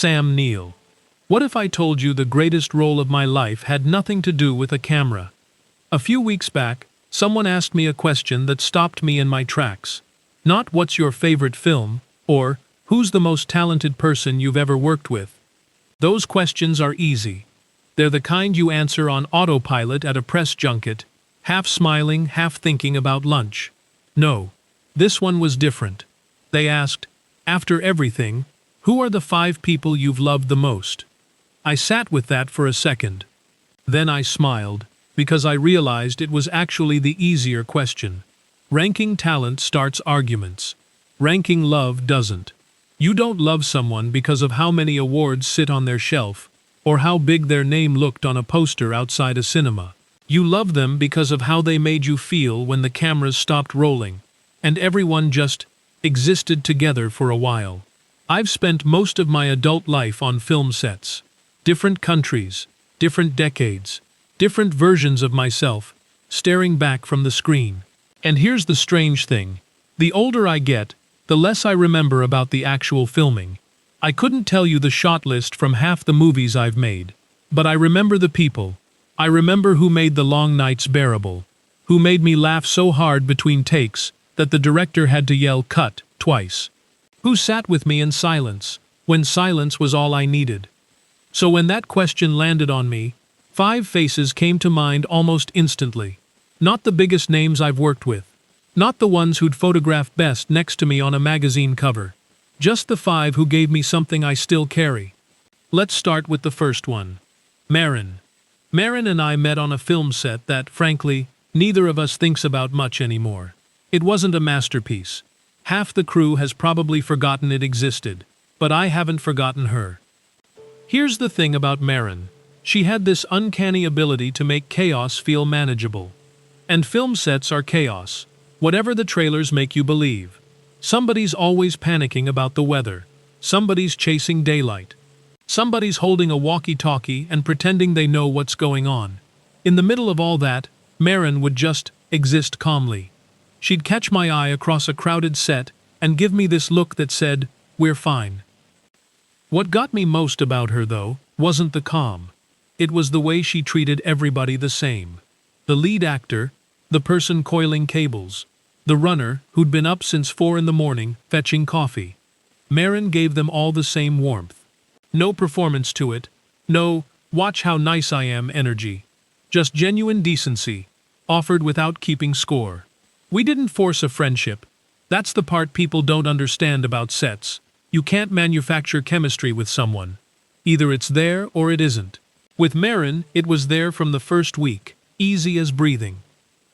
Sam Neill. What if I told you the greatest role of my life had nothing to do with a camera? A few weeks back, someone asked me a question that stopped me in my tracks. Not what's your favorite film, or who's the most talented person you've ever worked with. Those questions are easy. They're the kind you answer on autopilot at a press junket, half smiling, half thinking about lunch. No, this one was different. They asked, after everything, who are the 5 people you've loved the most? I sat with that for a second. Then I smiled, because I realized it was actually the easier question. Ranking talent starts arguments. Ranking love doesn't. You don't love someone because of how many awards sit on their shelf, or how big their name looked on a poster outside a cinema. You love them because of how they made you feel when the cameras stopped rolling, and everyone just existed together for a while. I've spent most of my adult life on film sets. Different countries, different decades, different versions of myself, staring back from the screen. And here's the strange thing. The older I get, the less I remember about the actual filming. I couldn't tell you the shot list from half the movies I've made. But I remember the people. I remember who made the long nights bearable. Who made me laugh so hard between takes that the director had to yell "cut" twice. Who sat with me in silence, when silence was all I needed. So when that question landed on me, 5 faces came to mind almost instantly. Not the biggest names I've worked with. Not the ones who'd photograph best next to me on a magazine cover. Just the 5 who gave me something I still carry. Let's start with the first one. Marin. Marin and I met on a film set that, frankly, neither of us thinks about much anymore. It wasn't a masterpiece. Half the crew has probably forgotten it existed, but I haven't forgotten her. Here's the thing about Marin. She had this uncanny ability to make chaos feel manageable. And film sets are chaos, whatever the trailers make you believe. Somebody's always panicking about the weather. Somebody's chasing daylight. Somebody's holding a walkie-talkie and pretending they know what's going on. In the middle of all that, Marin would just exist calmly. She'd catch my eye across a crowded set and give me this look that said, "We're fine." What got me most about her, though, wasn't the calm. It was the way she treated everybody the same. The lead actor, the person coiling cables, the runner who'd been up since 4 in the morning fetching coffee. Marin gave them all the same warmth. No performance to it, no "watch how nice I am" energy. Just genuine decency, offered without keeping score. We didn't force a friendship. That's the part people don't understand about sets. You can't manufacture chemistry with someone. Either it's there or it isn't. With Marin, it was there from the first week, easy as breathing.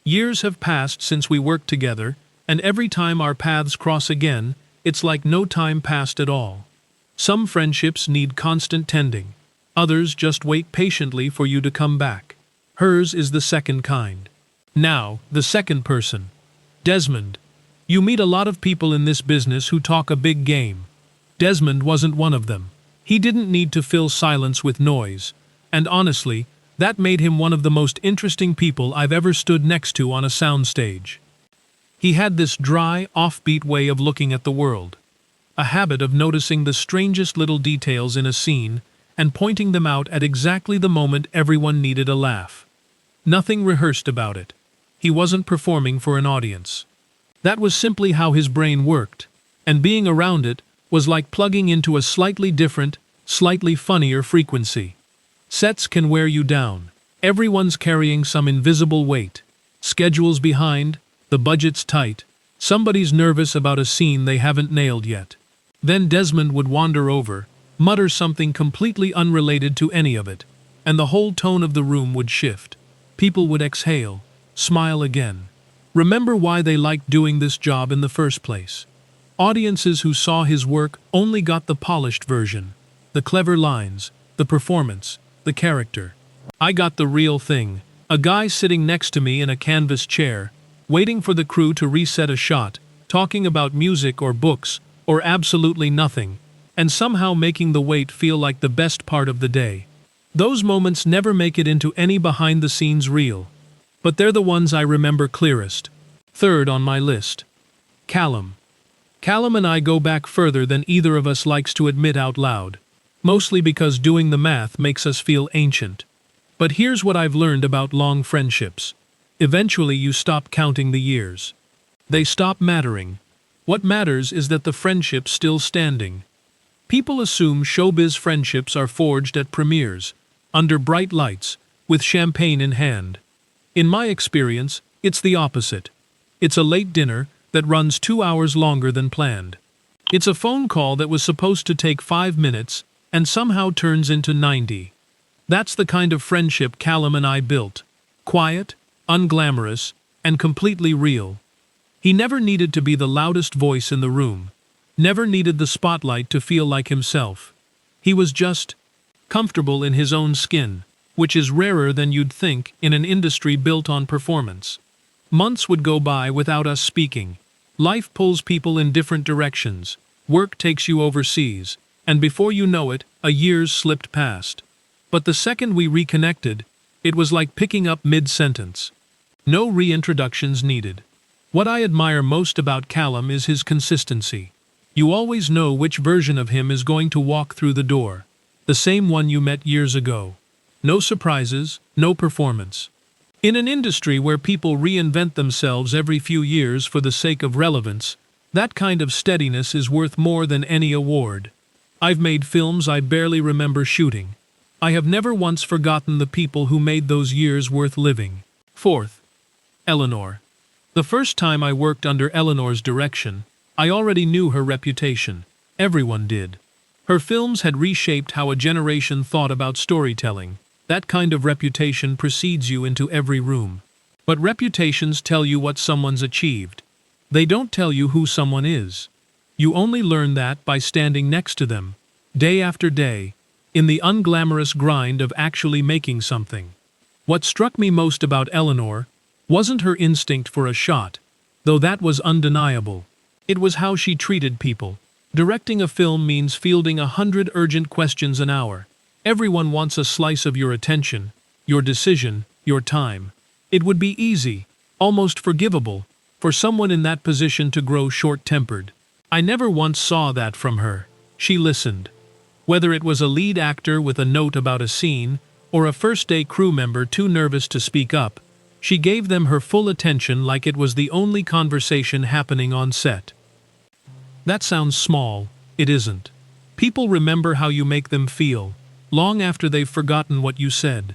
Years have passed since we worked together, and every time our paths cross again, it's like no time passed at all. Some friendships need constant tending. Others just wait patiently for you to come back. Hers is the second kind. Now, the second person. Desmond. You meet a lot of people in this business who talk a big game. Desmond wasn't one of them. He didn't need to fill silence with noise. And honestly, that made him one of the most interesting people I've ever stood next to on a soundstage. He had this dry, offbeat way of looking at the world. A habit of noticing the strangest little details in a scene and pointing them out at exactly the moment everyone needed a laugh. Nothing rehearsed about it. He wasn't performing for an audience. That was simply how his brain worked, and being around it was like plugging into a slightly different, slightly funnier frequency. Sets can wear you down. Everyone's carrying some invisible weight. Schedules behind, the budget's tight, somebody's nervous about a scene they haven't nailed yet. Then Desmond would wander over, mutter something completely unrelated to any of it, and the whole tone of the room would shift. People would exhale, smile again. Remember why they liked doing this job in the first place. Audiences who saw his work only got the polished version, the clever lines, the performance, the character. I got the real thing, a guy sitting next to me in a canvas chair, waiting for the crew to reset a shot, talking about music or books, or absolutely nothing, and somehow making the wait feel like the best part of the day. Those moments never make it into any behind-the-scenes reel, but they're the ones I remember clearest. Third on my list. Callum. Callum and I go back further than either of us likes to admit out loud. mostly because doing the math makes us feel ancient. But here's what I've learned about long friendships. Eventually you stop counting the years. They stop mattering. What matters is that the friendship's still standing. People assume showbiz friendships are forged at premieres, under bright lights, with champagne in hand. In my experience, it's the opposite. It's a late dinner that runs 2 hours longer than planned. It's a phone call that was supposed to take 5 minutes and somehow turns into 90. That's the kind of friendship Callum and I built. Quiet, unglamorous, and completely real. He never needed to be the loudest voice in the room. Never needed the spotlight to feel like himself. He was just comfortable in his own skin, which is rarer than you'd think in an industry built on performance. Months would go by without us speaking. Life pulls people in different directions. Work takes you overseas, and before you know it, a year's slipped past. But the second we reconnected, it was like picking up mid-sentence. No reintroductions needed. What I admire most about Callum is his consistency. You always know which version of him is going to walk through the door. The same one you met years ago. No surprises, no performance. In an industry where people reinvent themselves every few years for the sake of relevance, that kind of steadiness is worth more than any award. I've made films I barely remember shooting. I have never once forgotten the people who made those years worth living. Fourth, Eleanor. The first time I worked under Eleanor's direction, I already knew her reputation. Everyone did. Her films had reshaped how a generation thought about storytelling. That kind of reputation precedes you into every room. But reputations tell you what someone's achieved. They don't tell you who someone is. You only learn that by standing next to them, day after day, in the unglamorous grind of actually making something. What struck me most about Eleanor wasn't her instinct for a shot, though that was undeniable. It was how she treated people. Directing a film means fielding 100 urgent questions an hour. Everyone wants a slice of your attention, your decision, your time. It would be easy, almost forgivable, for someone in that position to grow short-tempered. I never once saw that from her. She listened. Whether it was a lead actor with a note about a scene, or a first-day crew member too nervous to speak up, she gave them her full attention like it was the only conversation happening on set. That sounds small. It isn't. People remember how you make them feel, long after they've forgotten what you said.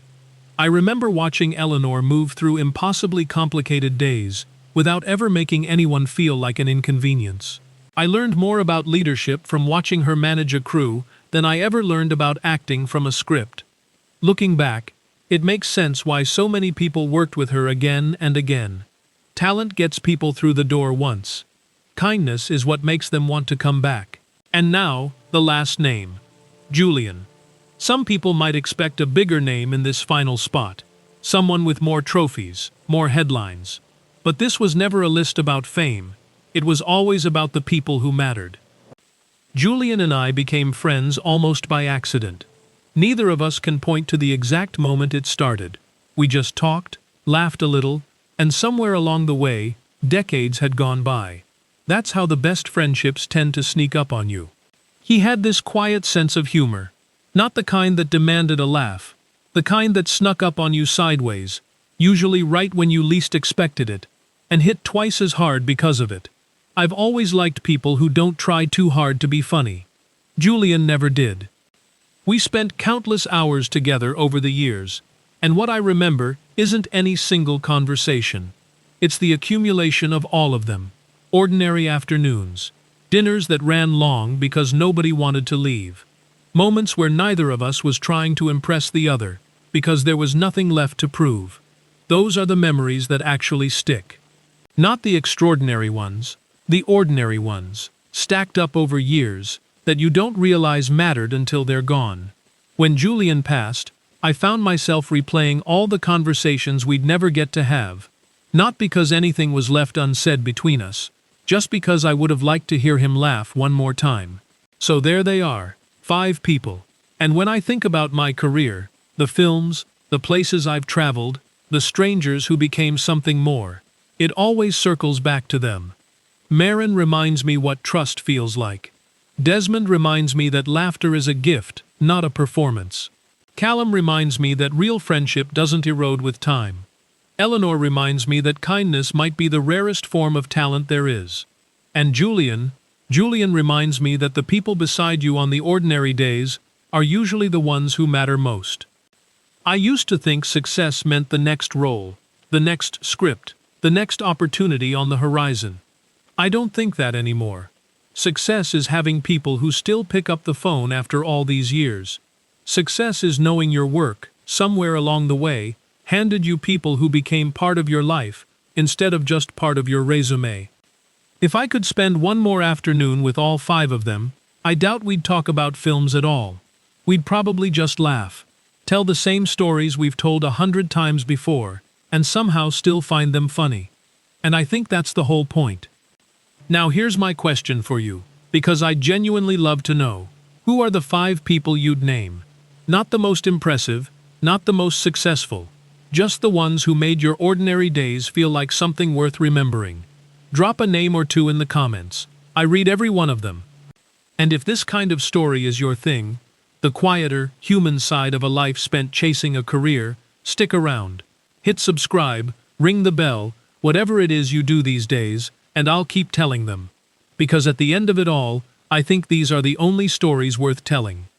I remember watching Eleanor move through impossibly complicated days, without ever making anyone feel like an inconvenience. I learned more about leadership from watching her manage a crew than I ever learned about acting from a script. Looking back, it makes sense why so many people worked with her again and again. Talent gets people through the door once. Kindness is what makes them want to come back. And now, the last name. Julian. Some people might expect a bigger name in this final spot. Someone with more trophies, more headlines. But this was never a list about fame. It was always about the people who mattered. Julian and I became friends almost by accident. Neither of us can point to the exact moment it started. We just talked, laughed a little, and somewhere along the way, decades had gone by. That's how the best friendships tend to sneak up on you. He had this quiet sense of humor. Not the kind that demanded a laugh. The kind that snuck up on you sideways, usually right when you least expected it, and hit twice as hard because of it. I've always liked people who don't try too hard to be funny. Julian never did. We spent countless hours together over the years, and what I remember isn't any single conversation. It's the accumulation of all of them. Ordinary afternoons, dinners that ran long because nobody wanted to leave, moments where neither of us was trying to impress the other, because there was nothing left to prove. Those are the memories that actually stick. Not the extraordinary ones, the ordinary ones, stacked up over years, that you don't realize mattered until they're gone. When Julian passed, I found myself replaying all the conversations we'd never get to have. Not because anything was left unsaid between us, just because I would have liked to hear him laugh one more time. So there they are, 5 people. And when I think about my career, the films, the places I've traveled, the strangers who became something more, it always circles back to them. Marin reminds me what trust feels like. Desmond reminds me that laughter is a gift, not a performance. Callum reminds me that real friendship doesn't erode with time. Eleanor reminds me that kindness might be the rarest form of talent there is. And Julian reminds me that the people beside you on the ordinary days are usually the ones who matter most. I used to think success meant the next role, the next script, the next opportunity on the horizon. I don't think that anymore. Success is having people who still pick up the phone after all these years. Success is knowing your work, somewhere along the way, handed you people who became part of your life, instead of just part of your resume. If I could spend one more afternoon with all 5 of them, I doubt we'd talk about films at all. We'd probably just laugh, tell the same stories we've told 100 times before, and somehow still find them funny. And I think that's the whole point. Now here's my question for you, because I genuinely love to know. Who are the 5 people you'd name? Not the most impressive, not the most successful, just the ones who made your ordinary days feel like something worth remembering. Drop a name or 2 in the comments. I read every one of them. And if this kind of story is your thing, the quieter, human side of a life spent chasing a career, stick around. Hit subscribe, ring the bell, whatever it is you do these days, and I'll keep telling them. Because at the end of it all, I think these are the only stories worth telling.